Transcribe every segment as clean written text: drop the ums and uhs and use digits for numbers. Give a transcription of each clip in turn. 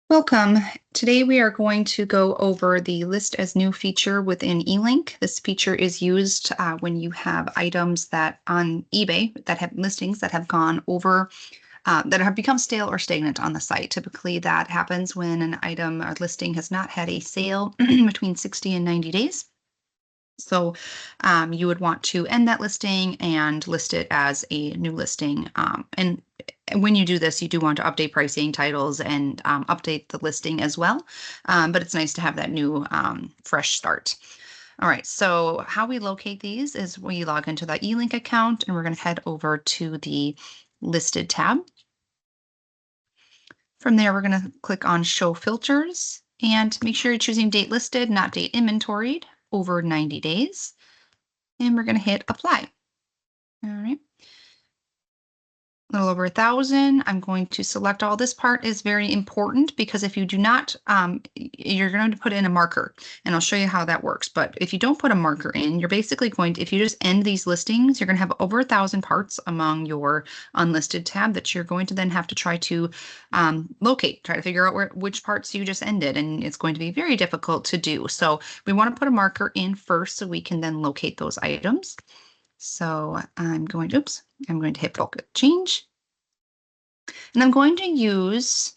Welcome. Today we are going to go over the list as new feature within eLink. This feature is used when you have items that on eBay that have listings that have gone over, that have become stale or stagnant on the site. Typically that happens when an item or listing has not had a sale between 60 and 90 days. So you would want to end that listing and list it as a new listing. And when you do this, you do want to update pricing, titles, and update the listing as well. But it's nice to have that new fresh start. All right, so how we locate these is we log into the eLink account and we're going to head over to the listed tab. From there, we're going to click on show filters and make sure you're choosing date listed, not date inventoried, over 90 days. And we're going to hit apply. All right. A little over 1,000. I'm going to select all. This part is very important because if you do not, you're going to put in a marker and I'll show you how that works. But if you don't put a marker in, you're basically going to, if you just end these listings, you're going to have over 1,000 parts among your unlisted tab that you're going to then have to try to locate, try to figure out which parts you just ended. And it's going to be very difficult to do. So we want to put a marker in first so we can then locate those items. So I'm going to hit bulk change. And I'm going to use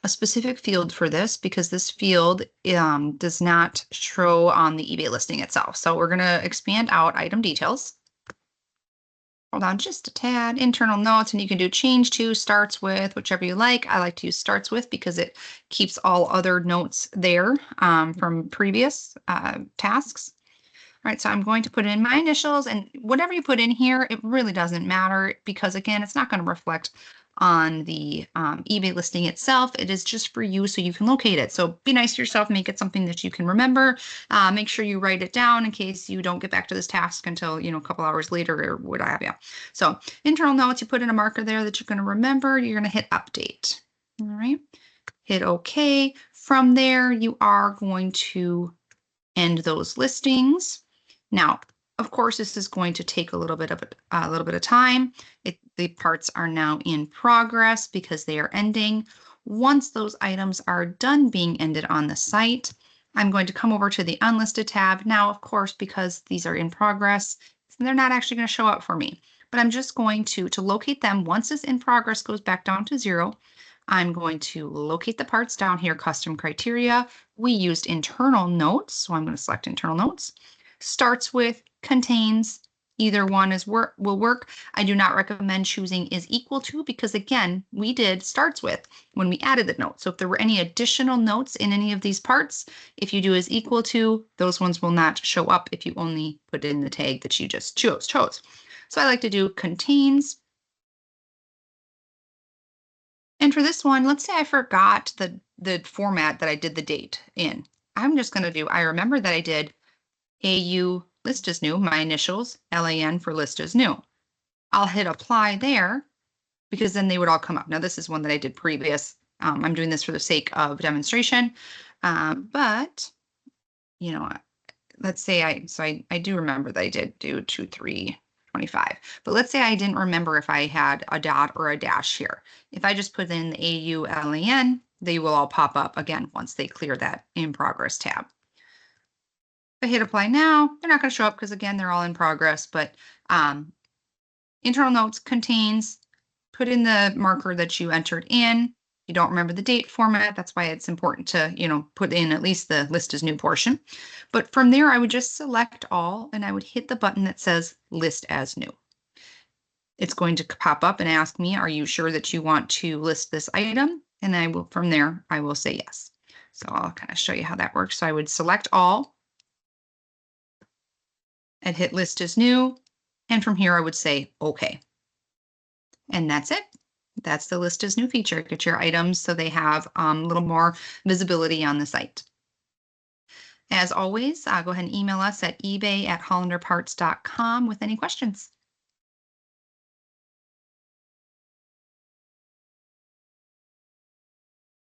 a specific field for this because this field does not show on the eBay listing itself. So we're going to expand out item details. Hold on just a tad, internal notes, and you can do change to, starts with, whichever you like. I like to use starts with because it keeps all other notes there from previous tasks. All right, so I'm going to put in my initials, and whatever you put in here, it really doesn't matter because, again, it's not going to reflect on the eBay listing itself. It is just for you so you can locate it. So be nice to yourself, make it something that you can remember. Make sure you write it down in case you don't get back to this task until, a couple hours later or what have you. So internal notes, you put in a marker there that you're going to remember. You're going to hit update. All right, hit OK. From there, you are going to end those listings. Now, of course, this is going to take a little bit of time. The parts are now in progress because they are ending. Once those items are done being ended on the site, I'm going to come over to the unlisted tab. Now, of course, because these are in progress, they're not actually going to show up for me, but I'm just going to locate them. Once this in progress goes back down to 0, I'm going to locate the parts down here, custom criteria. We used internal notes, so I'm going to select internal notes. Starts with, contains, either one will work. I do not recommend choosing is equal to because, again, we did starts with when we added the note. So if there were any additional notes in any of these parts, if you do is equal to, those ones will not show up if you only put in the tag that you just chose. So I like to do contains. And for this one, let's say I forgot the format that I did the date in. I'm just going to do, I remember that I did AU list as new, my initials, LAN for list as new. I'll hit apply there because then they would all come up. Now this is one that I did previous. I'm doing this for the sake of demonstration. But, let's say I do remember that I did do 2, 3, 25. But let's say I didn't remember if I had a dot or a dash here. If I just put in the AU LAN, they will all pop up again once they clear that in progress tab. If I hit apply now, they're not going to show up because, again, they're all in progress, but internal notes contains, put in the marker that you entered in. You don't remember the date format. That's why it's important to, put in at least the list as new portion. But from there, I would just select all and I would hit the button that says list as new. It's going to pop up and ask me, are you sure that you want to list this item? And from there, I will say yes. So I'll kind of show you how that works. So I would select all. I'd hit list as new, and from here I would say OK. And that's it. That's the list as new feature. Get your items so they have a little more visibility on the site. As always, go ahead and email us at ebay@hollanderparts.com with any questions.